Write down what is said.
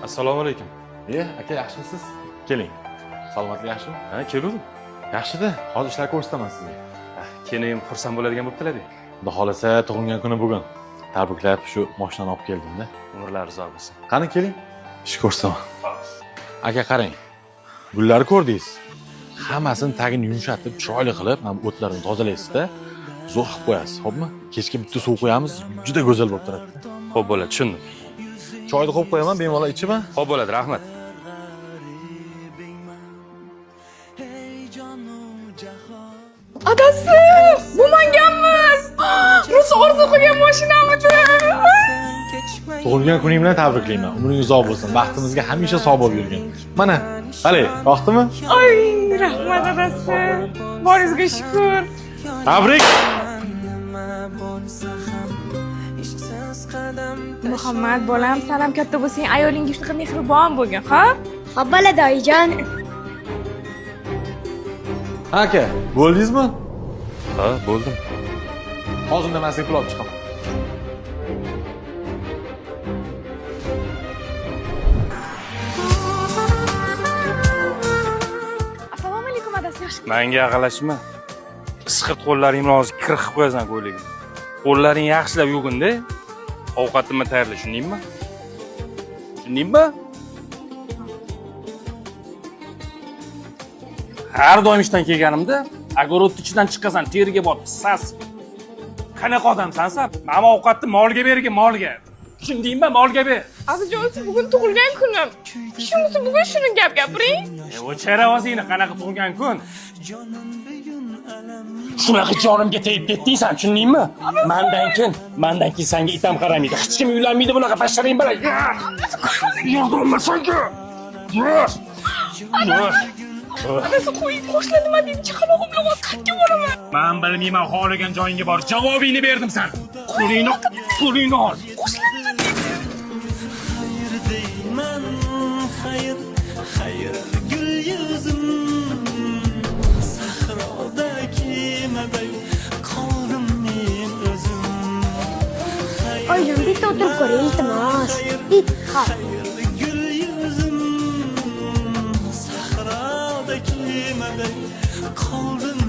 Assalomu alaykum. Aka yaxshimisiz? Keling. Salomatlik yaxshimi? Ha, keldim. Yaxshi-da. Hozir ishlar ko'rsataman sizga. Keyin xursand bo'ladigan bo'ptilar-da. Xudo xolasa tug'ilgan kuni bugun. Tabriklab shu mashinani olib keldim-da. Umrlar uzoq bo'lsin. Qani keling. Ish ko'rsataman. Aka qarang. Gullarni ko'rdingiz. Hammasini tagini yumshatib, chiroyli qilib, ham o'tlarini tozalaysiz-da. Zo'r qilib qo'yasiz, xo'pmi? Kechga bitta suv qo'yamiz, juda go'zal bo'lib turadi. Xo'p bo'ladi, tushundim. Choyni qo'yib qo'yaman, bemalol ichaman. Xo'p bo'ladi, rahmat. Adasi, bu manganmiz. Rus orzu qilgan mashinamidi. Tug'ilgan kuning bilan tabriklayman. Umring uzoq bo'lsin. Baxtimizga hamisha sog' bo'lib yurgin. Mana, qale, yoqdimi? Ay, rahmat adasi. Boringizga shukr. Tabrik! Muhammad bolam, sanam katta bo'lsang, ayoling shunaqa mehribon bo'lgin, ha? Xo'p bo'ladi oyijon. Aka, bo'ldingizmi? Ha, bo'ldim. Hozir nimasiga pul olib chiqaman. Assalomu alaykum adasi, yaxshi. Menga ag'alashma. Isqirt qo'llaringni hozir kir qilib qo'yasan qo'yligini. Qo'llaring yaxshilab yuvgin-da. Ovqatimni tayyorla, tushundingmi? Tushundingmi? Har doim ishdan kelganimda, огород ichidan chiqasan, teriga botib, sas. Qanaqa odamsan sen? Mana ovqatni molga bergin, molga. Tushundingmi? Molga ber. Azijon, bugun tug'ilgan kunim. Shunisi bugun shuni gap gapiring. O'chara o'zingni qanaqa tug'ilgan kun? Shunaqa jonimga tegib ketdingsan, tushundingmi? Mendan keyin senga itam qaramaydi. Hech kim uylanmaydi bunaqa basharing bilan. Yordamlar senga. Adasi, qo'shlar nima deydi? Chaqalog'im bilan qayerga boraman? Men bilmayman, xohlagan joyingga bor. Javobingni berdim sen. Qo'lingni ol. Hayır gül yüzüm sahrodaki meday kaldım men özüm. Oyijon, bitta o'tirib ko'ring, iltimos. Bit, hop. Gül yüzüm sahrodaki meday kaldım